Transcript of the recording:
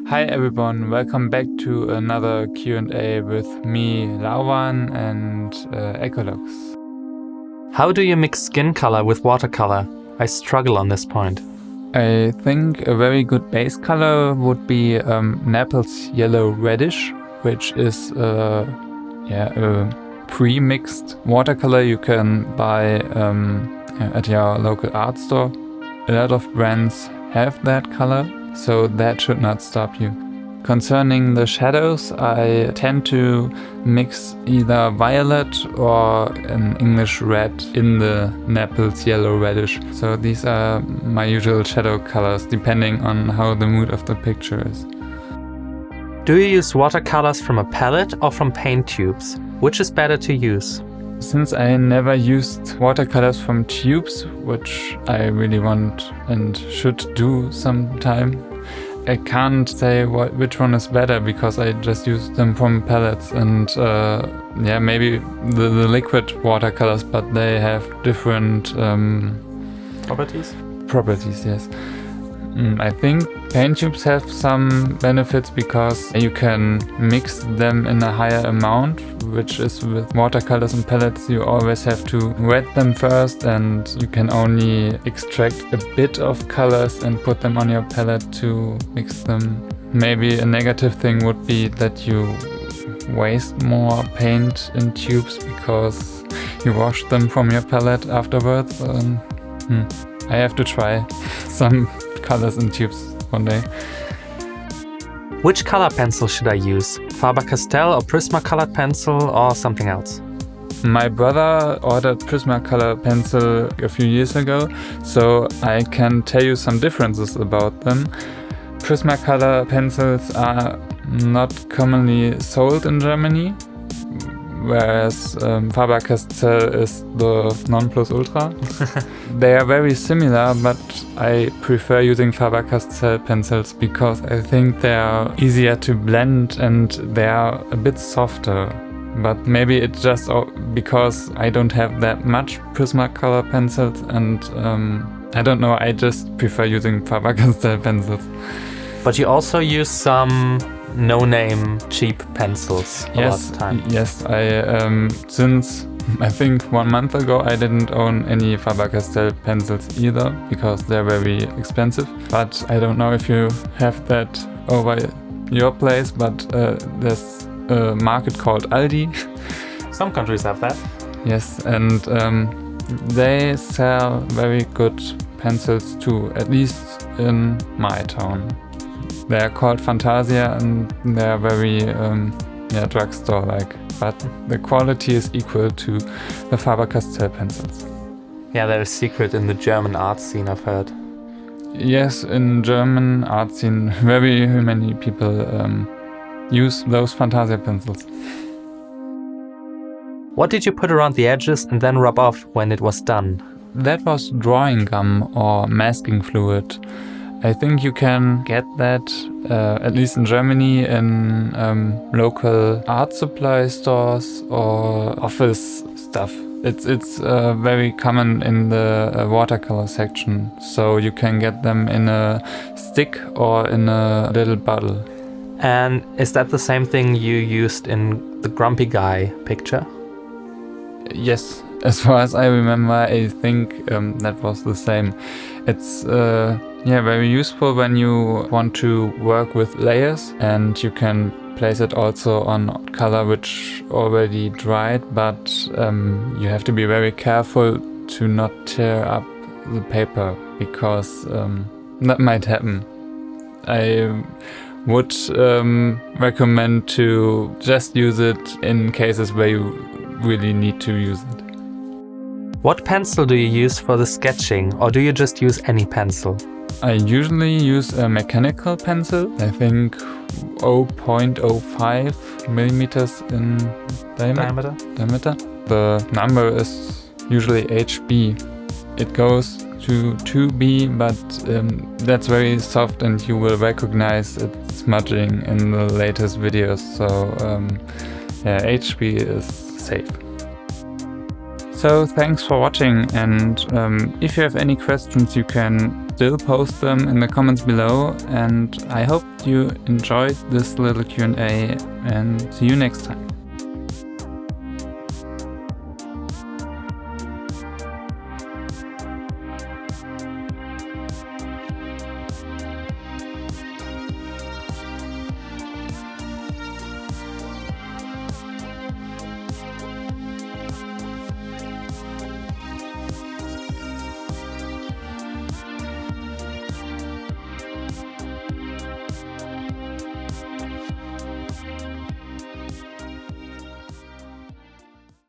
Hi everyone, welcome back to another Q&A with me, Laovaan, and Ecolox. How do you mix skin color with watercolor? I struggle on this point. I think a very good base color would be Naples Yellow Reddish, which is a pre-mixed watercolor you can buy at your local art store. A lot of brands have that color, so that should not stop you. Concerning the shadows, I tend to mix either violet or an English red in the Naples Yellow Reddish. So these are my usual shadow colors, depending on how the mood of the picture is. Do you use watercolors from a palette or from paint tubes? Which is better to use? Since I never used watercolors from tubes, which I really want and should do sometime, I can't say which one is better because I just use them from palettes and maybe the liquid watercolors, but they have different properties, yes. I think paint tubes have some benefits because you can mix them in a higher amount, which is with watercolors and palettes you always have to wet them first and you can only extract a bit of colors and put them on your palette to mix them. Maybe a negative thing would be that you waste more paint in tubes because you wash them from your palette afterwards. I have to try some colors in tubes one day. Which color pencil should I use? Faber-Castell or Prismacolor pencil or something else? My brother ordered Prismacolor pencil a few years ago, so I can tell you some differences about them. Prismacolor pencils are not commonly sold in Germany, whereas Faber-Castell is the nonplusultra. They are very similar, but I prefer using Faber-Castell pencils because I think they are easier to blend and they are a bit softer. But maybe it's just because I don't have that much Prismacolor pencils and I don't know, I just prefer using Faber-Castell pencils. But you also use some no-name cheap pencils a lot of the time. Yes, I since I think 1 month ago I didn't own any Faber-Castell pencils either because they're very expensive. But I don't know if you have that over your place, but there's a market called Aldi. Some countries have that. Yes, and they sell very good pencils too, at least in my town. They're called Fantasia and they're very drugstore-like, but the quality is equal to the Faber-Castell pencils. Yeah, they're a secret in the German art scene, I've heard. Yes, in German art scene, very many people use those Fantasia pencils. What did you put around the edges and then rub off when it was done? That was drawing gum or masking fluid. I think you can get that, at least in Germany, in local art supply stores or office stuff. It's very common in the watercolor section, so you can get them in a stick or in a little bottle. And is that the same thing you used in the Grumpy Guy picture? Yes, as far as I remember, I think that was the same. It's very useful when you want to work with layers, and you can place it also on color which already dried, but you have to be very careful to not tear up the paper because that might happen. I would recommend to just use it in cases where you really need to use it. What pencil do you use for the sketching, or do you just use any pencil? I usually use a mechanical pencil, I think 0.05 millimeters in diameter. The number is usually HB. It goes to 2B, but that's very soft and you will recognize it smudging in the latest videos, so HB is safe. So thanks for watching, and if you have any questions you can still post them in the comments below, and I hope you enjoyed this little Q&A, and see you next time.